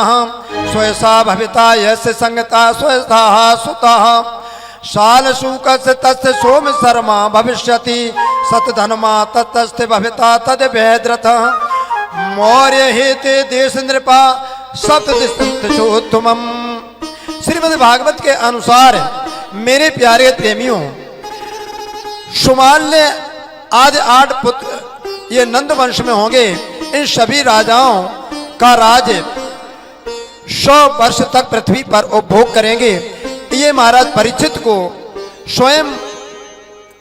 [SPEAKER 1] स्वयसा भविता यस्य संगता स्वयसा सुतः शालशूकस्य तस्य सोम शर्मा भविष्यति सतधनमा ततस्ते भविता तद वेद्रतः मौर्य हेते देश नृपा सप्ततिशोत्तमम्। श्रीमद् भागवत के अनुसार मेरे प्यारे प्रेमियों, सुमाल्य आदि 8 पुत्र ये नंद वंश में होंगे। इन सभी राजाओं का राज 100 वर्ष तक पृथ्वी पर उपभोग करेंगे। ये महाराज परीक्षित को स्वयं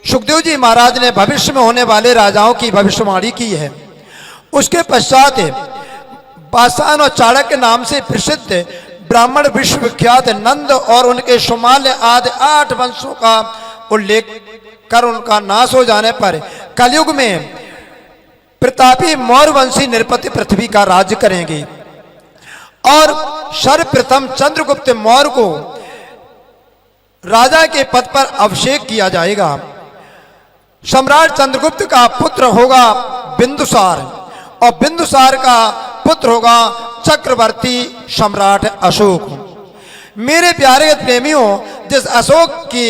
[SPEAKER 1] सुखदेव जी महाराज ने भविष्य में होने वाले राजाओं की भविष्यवाणी की है। उसके पश्चात पाषाण और चाणक्य नाम से प्रसिद्ध ब्राह्मण विश्वविख्यात नंद और उनके सुमाल्य आदि 8 वंशों का उल्लेख कर उनका नाश हो जाने पर कलयुग में प्रतापी मौर्यवंशी नृपति पृथ्वी का राज्य करेंगे। और सर्वप्रथम चंद्रगुप्त मौर्य को राजा के पद पर अभिषेक किया जाएगा। सम्राट चंद्रगुप्त का पुत्र होगा बिंदुसार और बिंदुसार का पुत्र होगा चक्रवर्ती सम्राट अशोक। मेरे प्यारे प्रेमियों, जिस अशोक की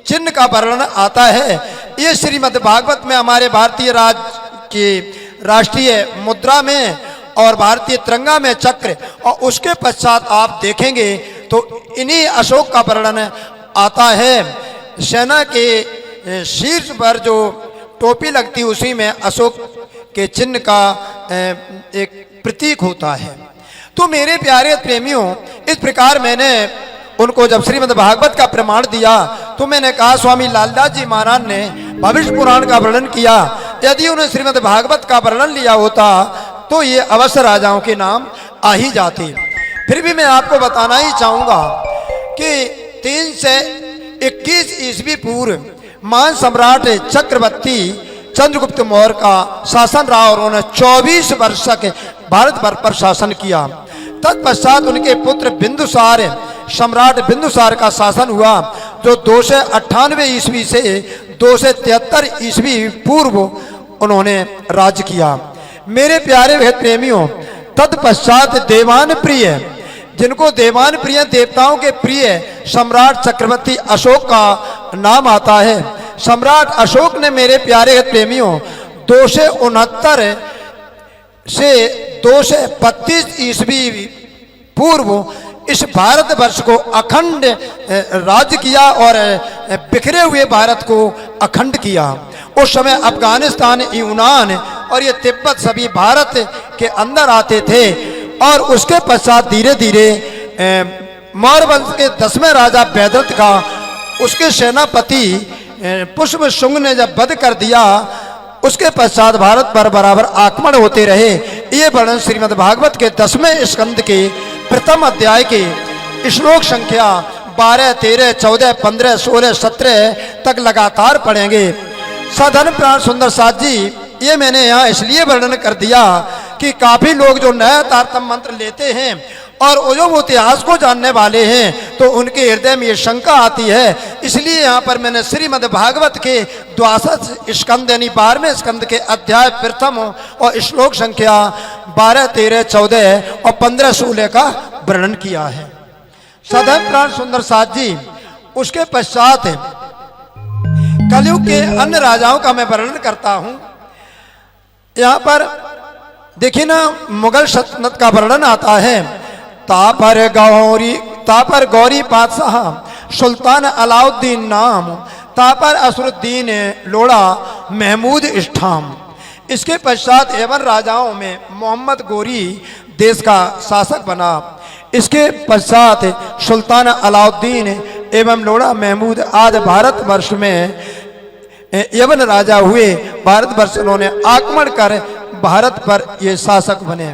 [SPEAKER 1] चिन्ह का वर्णन आता है। ये श्रीमद् भागवत में हमारे भारतीय के राष्ट्रीय मुद्रा में और भारतीय तिरंगा में चक्र, और उसके पश्चात आप देखेंगे तो इन्हीं अशोक का वर्णन आता है। सेना के शीर्ष पर जो टोपी लगती उसी में अशोक के चिन्ह का एक प्रतीक होता है। तो मेरे प्यारे प्रेमियों, इस प्रकार मैंने उनको जब श्रीमद् भागवत का प्रमाण दिया तो मैंने कहा स्वामी लालदास जी महाराज ने भविष्य पुराण का वर्णन किया, यदि उन्हें श्रीमद् भागवत का वर्णन लिया होता तो ये अवश्य राजाओं के नाम आ ही जाते। फिर भी मैं आपको बताना ही चाहूंगा कि 321 ईस्वी पूर्व महान सम्राट चक्रवर्ती चंद्रगुप्त मौर्य का शासन रहा और उन्होंने 24 वर्ष तक भारत भर पर शासन किया। तत्पश्चात उनके पुत्र बिंदुसार, सम्राट बिंदुसार का शासन हुआ, जो 298 ईस्वी से 273 ईस्वी पूर्व उन्होंने राज्य किया। मेरे प्यारे भक्त प्रेमियों, तत्पश्चात देवान प्रिय, जिनको देवान प्रिय, देवताओं के प्रिय सम्राट चक्रवर्ती अशोक का नाम आता है। सम्राट अशोक ने मेरे प्यारे प्रेमियों 269 से 232 ईस्वी पूर्व इस भारतवर्ष को अखंड राज्य किया और बिखरे हुए भारत को अखंड किया। उस समय अफगानिस्तान, यूनान और ये तिब्बत सभी भारत के अंदर आते थे और उसके पश्चात धीरे धीरे मौर्य वंश के 10वें राजा बैदरथ का उसके सेनापति पुष्प शुंग ने जब वध कर दिया, उसके पश्चात भारत पर बराबर आक्रमण होते रहे। ये वर्णन श्रीमद् भागवत के 10वें स्कंद के प्रथम अध्याय के श्लोक संख्या 12, 13, 14, 15, 16, 17 तक लगातार पढ़ेंगे। साधन प्राण सुंदर साथ जी, ये मैंने यहाँ इसलिए वर्णन कर दिया कि काफी लोग जो नया तारतम मंत्र लेते हैं और जो वो इतिहास को जानने वाले हैं तो उनके हृदय में ये शंका आती है। इसलिए यहाँ पर मैंने श्रीमद् भागवत के 62 स्कंद यानी 12वें स्कंद के अध्याय प्रथम और श्लोक संख्या 12, 13, 14 और 15, 16 का वर्णन किया है। सदैव प्राण सुंदर साथ जी, उसके पश्चात कलयुग के अन्य राजाओं का मैं वर्णन करता हूं। यहाँ पर देखिए ना, मुगल सल्तनत का वर्णन आता है। तापर गौरी बादशाह सुल्तान अलाउद्दीन नाम, तापर असरुद्दीन लोड़ा महमूद इष्ठाम। इसके पश्चात एवं राजाओं में मोहम्मद गोरी देश का शासक बना। इसके पश्चात सुल्तान अलाउद्दीन एवं लोड़ा महमूद आज भारतवर्ष में यवन राजा हुए। भारतवर्ष उन्होंने आक्रमण कर भारत पर ये शासक बने।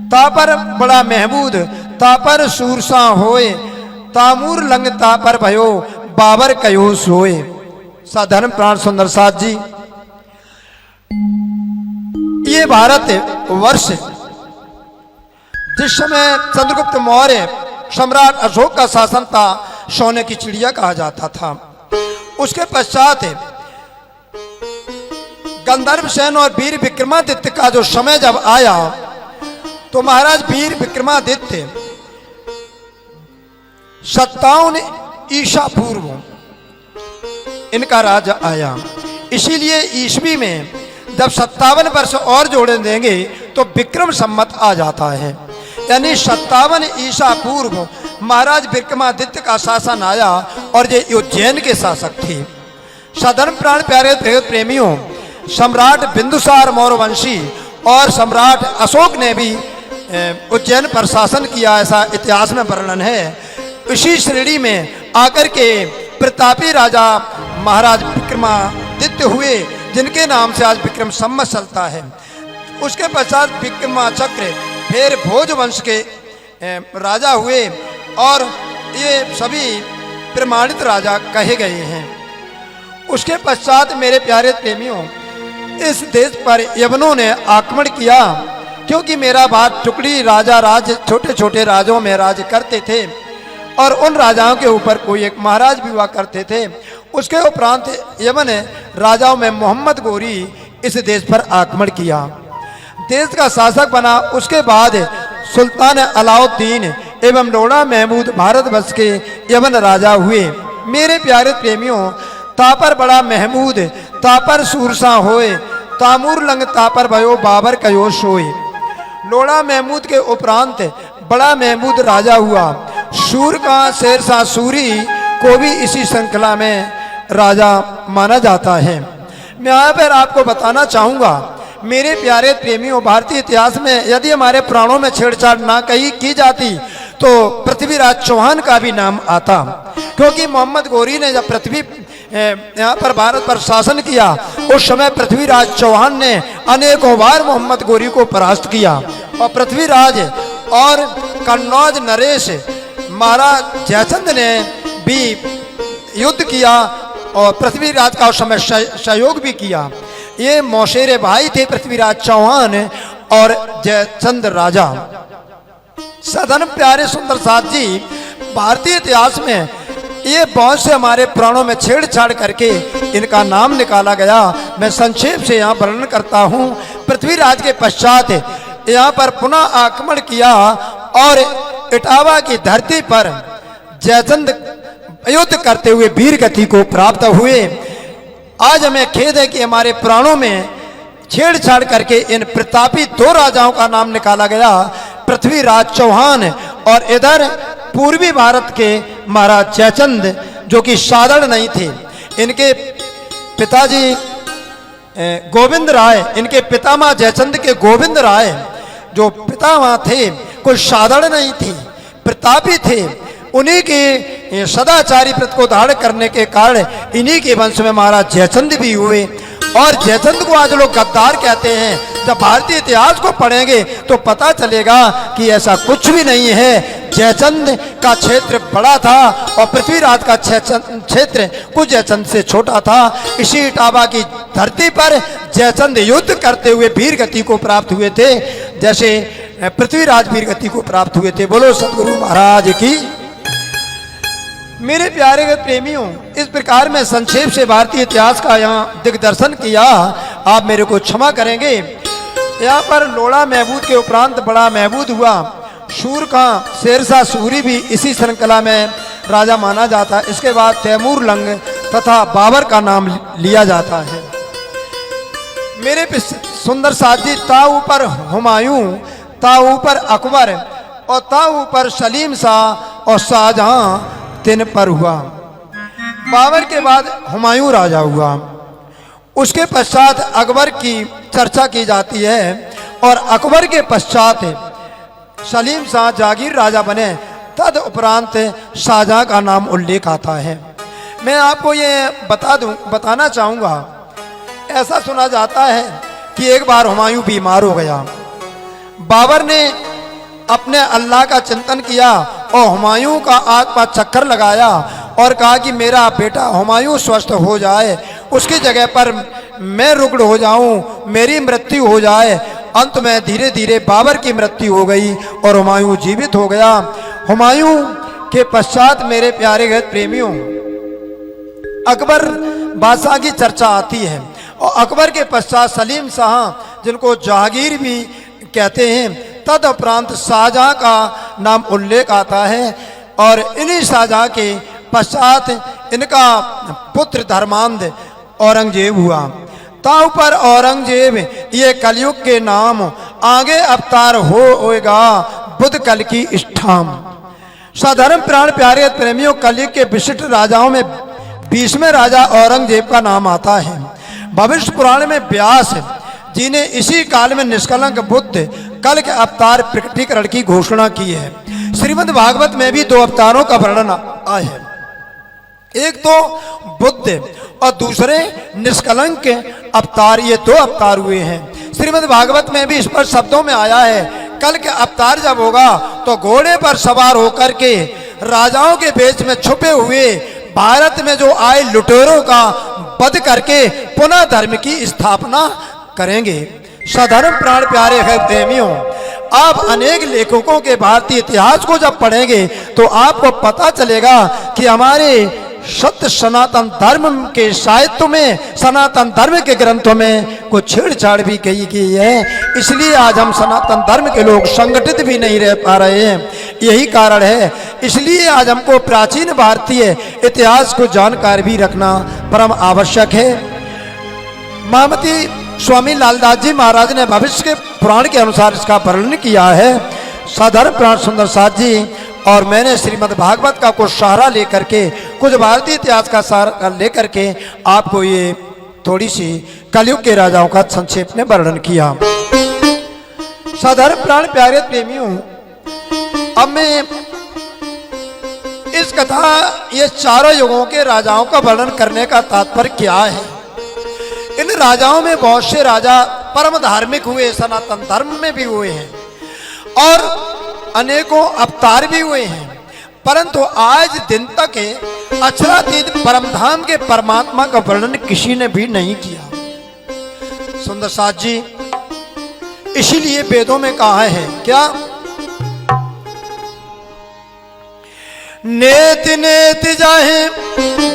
[SPEAKER 1] तापर बड़ा महमूद, तापर सूरसा होए, तामूर लंग तापर भयो, बाबर कयूस होए। साधर्म प्राण सुंदर साथ जी, ये भारत वर्ष जिस समय चंद्रगुप्त मौर्य सम्राट अशोक का शासन था, सोने की चिड़िया कहा जाता था। उसके पश्चात गंधर्व सेन और वीर विक्रमादित्य का जो समय जब आया तो महाराज वीर विक्रमादित्य 57 ईसा पूर्व इनका राज आया। इसीलिए ईस्वी में जब 57 वर्ष और जोड़े देंगे तो विक्रम संवत आ जाता है। यानी 57 ईसा पूर्व महाराज विक्रमादित्य का शासन आया और ये उज्जैन के शासक थे। सधर्म प्राण प्यारे प्रेमियों, सम्राट बिंदुसार मौर्यवंशी और सम्राट अशोक ने भी उज्जैन पर शासन किया, ऐसा इतिहास में वर्णन है। इसी श्रेणी में आकर के प्रतापी राजा महाराज विक्रमादित्य हुए, जिनके नाम से आज विक्रम संवत चलता है। उसके पश्चात विक्रमाचक्र फिर भोज वंश के राजा हुए और ये सभी प्रमाणित राजा कहे गए हैं। उसके पश्चात मेरे प्यारे प्रेमियों, इस देश पर यवनों ने आक्रमण किया, क्योंकि मेरा बाप टुकड़ी राजा राज छोटे छोटे राज्यों में राज करते थे और उन राजाओं के ऊपर कोई एक महाराज भी हुआ करते थे। उसके उपरांत यवन राजाओं में मोहम्मद गोरी इस देश पर आक्रमण किया, देश का शासक बना। उसके बाद सुल्तान अलाउद्दीन एवं लोड़ा महमूद भारतवर्ष के यवन राजा हुए। मेरे प्यारे प्रेमियों, तापर बड़ा महमूद तापर सूरसा होए, तामूर लंग तापर भयो बाबर कयो सोए। लोड़ा महमूद के उपरांत बड़ा महमूद राजा हुआ। सूर का शेरशाह सूरी को भी इसी श्रृंखला में राजा माना जाता है। मैं यहाँ पर आपको बताना चाहूँगा मेरे प्यारे प्रेमियों, भारतीय इतिहास में यदि हमारे पुराणों में छेड़छाड़ ना कही की जाती तो पृथ्वीराज चौहान का भी नाम आता, क्योंकि मोहम्मद गौरी ने जब पृथ्वी यहाँ पर भारत पर शासन किया उस समय पृथ्वीराज चौहान ने अनेकों बार मोहम्मद गौरी को परास्त किया और पृथ्वीराज और कन्नौज नरेश महाराज जयचंद ने भी युद्ध किया और पृथ्वीराज का उस समय सहयोग भी किया। ये मौसेरे भाई थे पृथ्वीराज चौहान और जयचंद राजा। सदन प्यारे सुंदर साथ जी, भारतीय इतिहास में ये बहुत से हमारे पुराणों में छेड़छाड़ करके इनका नाम निकाला गया। मैं संक्षेप से यहाँ वर्णन करता हूँ। पृथ्वीराज के पश्चात यहाँ पर पुनः आक्रमण किया और इटावा की धरती पर जयचंद युद्ध करते हुए वीर गति को प्राप्त हुए। आज हमें खेद है कि हमारे पुराणों में छेड़छाड़ करके इन प्रतापी दो राजाओं का नाम निकाला गया, पृथ्वीराज चौहान और इधर पूर्वी भारत के महाराज जयचंद, जो कि साधारण नहीं थे। इनके पिताजी गोविंद राय, इनके पितामह जयचंद के गोविंद राय जो पितामह थे कोई साधारण नहीं थे, प्रतापी थे। उन्हीं के सदाचारी व्रत को धारण करने के कारण इन्हीं के वंश में महाराज जयचंद भी हुए। और जयचंद को आज लोग गद्दार कहते हैं। जब भारतीय इतिहास को पढ़ेंगे तो पता चलेगा कि ऐसा कुछ भी नहीं है। जयचंद का क्षेत्र बड़ा था और पृथ्वीराज का क्षेत्र कुछ जयचंद से छोटा था। इसी इटावा की धरती पर जयचंद युद्ध करते हुए वीर गति को प्राप्त हुए थे, जैसे पृथ्वीराज वीर गति को प्राप्त हुए थे। बोलो सदगुरु महाराज की। मेरे प्यारे प्रेमियों, इस प्रकार मैं संक्षेप से भारतीय इतिहास का यहाँ दिग्दर्शन किया, आप मेरे को क्षमा करेंगे। यहाँ पर लोड़ा महमूद के उपरांत बड़ा महमूद हुआ। सूर का शेरशाह सूरी भी इसी श्रृंखला में राजा माना जाता है। इसके बाद तैमूर लंग तथा बाबर का नाम लिया जाता है। मेरे सुंदर साथ जी, ता ऊपर हुमायूं, ता ऊपर अकबर और ता ऊपर सलीम शाह और शाहजहां तीन पर हुआ। बाबर के बाद हुमायूं राजा हुआ। उसके पश्चात अकबर की चर्चा की जाती है और अकबर के पश्चात सलीम शाह जागीर राजा बने। तद उपरांत शाहजहां का नाम उल्लेख आता है। मैं आपको ये बताना चाहूँगा, ऐसा सुना जाता है कि एक बार हुमायूं बीमार हो गया। बाबर ने अपने अल्लाह का चिंतन किया और हुमायूं का आसपास चक्कर लगाया और कहा कि मेरा बेटा हुमायूं स्वस्थ हो जाए, उसकी जगह पर मैं रुग्ण हो जाऊं, मेरी मृत्यु हो जाए। अंत में धीरे धीरे बाबर की मृत्यु हो गई और हुमायूं जीवित हो गया। हुमायूं के पश्चात मेरे प्यारे प्रेमियों अकबर बादशाह की चर्चा आती है और अकबर के पश्चात सलीम शाह, जिनको जहांगीर भी कहते हैं, तद उपरांत शाहजहां का नाम उल्लेख आता है और इन्हीं शाहजहां के पश्चात इनका पुत्र धर्मांध औरंगजेब हुआ। ताऊ पर औरंगजेब ये कलयुग के नाम, आगे अवतार होएगा बुद्ध कल की इष्ठाम। साधारण प्राण प्यारे प्रेमियों, कलयुग के विशिष्ट राजाओं में 20वें राजा औरंगजेब का नाम आता है। भविष्य पुराण में व्यास जी ने इसी काल में निष्कलंक बुद्ध कल के अवतार प्रकटीकरण की घोषणा की है। श्रीमद् भागवत में भी 2 अवतारों का वर्णन आया है, एक तो बुद्ध और दूसरे निष्कलंक अवतार। ये 2 अवतार हुए हैं। श्रीमद् भागवत में भी स्पष्ट शब्दों में आया है, कल के अवतार जब होगा तो घोड़े पर सवार होकर के राजाओं के बीच में छुपे हुए भारत में जो आए लुटेरों का वध करके पुनः धर्म की स्थापना करेंगे। साधारण प्राण प्यारे है प्रेमियों, आप अनेक लेखकों के भारतीय इतिहास को जब पढ़ेंगे तो आपको पता चलेगा कि हमारे सत्य सनातन धर्म के साहित्य में, सनातन धर्म के ग्रंथों में कुछ छेड़छाड़ भी की गई है। इसलिए आज हम सनातन धर्म के लोग संगठित भी नहीं रह पा रहे हैं। यही कारण है। इसलिए आज हमको प्राचीन भारतीय इतिहास को जानकार भी रखना परम आवश्यक है। महामती स्वामी लालदास जी महाराज ने भविष्य के पुराण के अनुसार इसका वर्णन किया है। साधारण प्राण सुंदर साथ जी और मैंने श्रीमद् भागवत का कुछ सहारा लेकर के, कुछ भारतीय इतिहास का सहारा लेकर के आपको ये थोड़ी सी कलयुग के राजाओं का संक्षेप में वर्णन किया। साधारण प्राण प्यारे प्रेमियों, अब मैं इस कथा ये चारों युगों के राजाओं का वर्णन करने का तात्पर्य क्या है। इन राजाओं में बहुत से राजा परम धार्मिक हुए, सनातन धर्म में भी हुए हैं और अनेकों अवतार भी हुए हैं, परंतु आज दिन तक अक्षरातीत परम धाम के परमात्मा का वर्णन किसी ने भी नहीं किया। सुंदर साथ जी, इसीलिए वेदों में कहा है क्या, नेति नेति जाहे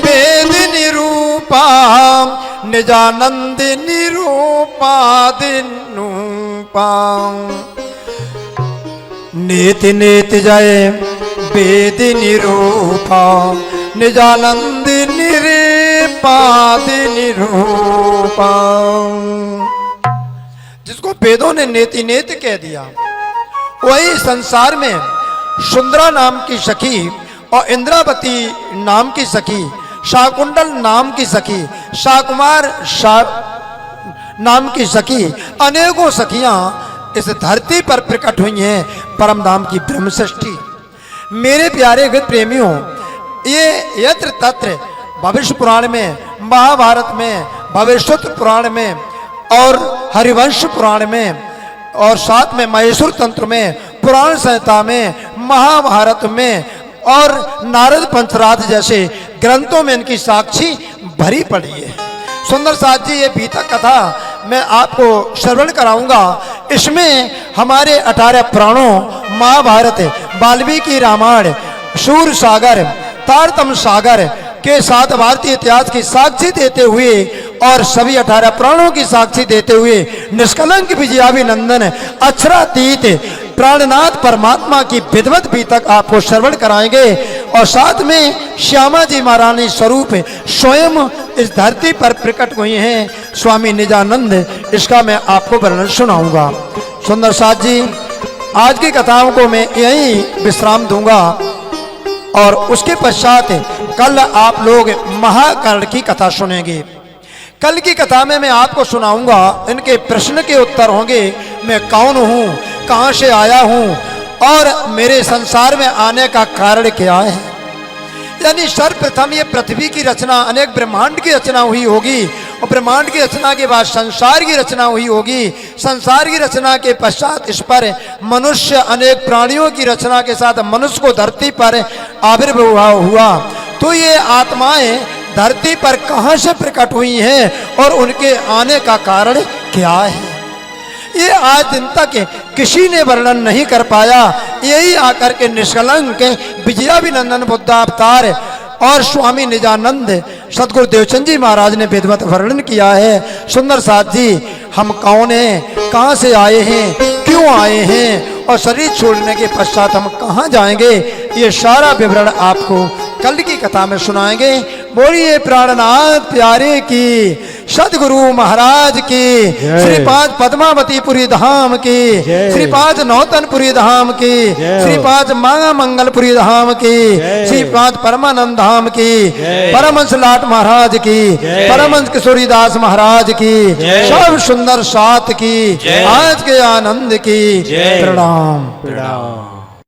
[SPEAKER 1] वेद निरूपा निजानंद निरूपा दिनूपा। नेति नेति जाए वेद निरूपा निजानंद निरूपाद निरूपा। जिसको वेदों ने नेति नेति कह दिया, वही संसार में सुंदरा नाम की सखी और इंद्रावती नाम की सखी, शाकुंडल नाम की सखी, शाकुमार नाम की सखी, अनेकों सखियां इस धरती पर प्रकट हुई हैं परम धाम की ब्रह्म सृष्टि। मेरे प्यारे गृह प्रेमियों, ये यत्र तत्र भविष्य पुराण में, महाभारत में, भविष्योत्तर पुराण में और हरिवंश पुराण में और साथ में महेश्वर तंत्र में, पुराण संहिता में, महाभारत में और नारद पंचरात्र जैसे ग्रंथों में इनकी साक्षी भरी पड़ी है। सुंदर साथ जी, ये बीता कथा मैं आपको श्रवण कराऊंगा। इसमें हमारे 18 पुराणों, महाभारत, वाल्मीकि रामायण, सूर सागर, तारतम सागर के साथ भारतीय इतिहास की साक्षी देते हुए और सभी 18 पुराणों की साक्षी देते हुए निष्कलंक विजयाभिनंदन अक्षरातीत प्राणनाथ परमात्मा की विधवत भी तक आपको श्रवण कराएंगे और साथ में श्यामा जी महारानी स्वरूप स्वयं इस धरती पर प्रकट हुई हैं, स्वामी निजानंद, इसका मैं आपको वर्णन सुनाऊंगा। सुंदर साथ जी, आज की कथाओं को मैं यहीं विश्राम दूंगा और उसके पश्चात कल आप लोग महाकर्ण की कथा सुनेंगे। कल की कथा में मैं आपको सुनाऊंगा, इनके प्रश्न के उत्तर होंगे। मैं कौन हूँ, कहाँ से आया हूँ और मेरे संसार में आने का कारण क्या है। यानी सर्वप्रथम ये पृथ्वी की रचना, अनेक ब्रह्मांड की रचना हुई होगी और ब्रह्मांड की रचना के बाद संसार की रचना हुई होगी। संसार की रचना के पश्चात इस पर मनुष्य, अनेक प्राणियों की रचना के साथ मनुष्य को धरती पर आविर्भाव हुआ। तो ये आत्माएं धरती पर कहाँ से प्रकट हुई हैं और उनके आने का कारण क्या है, ये आज दिन तक किसी ने वर्णन नहीं कर पाया। यही आकर के निष्कलंक विजयाभिनंदन बुद्धावतार और स्वामी निजानंद सदगुरु देवचंद जी महाराज ने वेदवत वर्णन किया है। सुंदर साथ जी, हम कौन हैं, कहाँ से आए हैं, क्यों आए हैं और शरीर छोड़ने के पश्चात हम कहाँ जाएंगे, ये सारा विवरण आपको कल की कथा में सुनाएंगे। बोलिए प्राणनाथ प्यारे की, सदगुरु महाराज की, श्री 5 पद्मावतीपुरी धाम की, श्री 5 नौतनपुरी धाम की, श्री 5 मांगा मंगलपुरी धाम की, श्री 5 परमानंद धाम की, परमहंस लाट महाराज की, परमहंस किशोरीदास महाराज की, सब सुंदर साथ की, आज के आनंद की। प्रणाम।